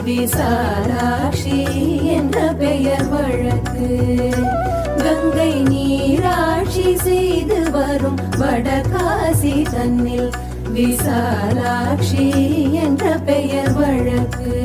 விசாலாட்சி என்ற பெயர் வழக்கு. கங்கை நீராட்சி செய்து வரும் வடகாசி தன்னில் விசாலாட்சி என்ற பெயர் வழக்கு.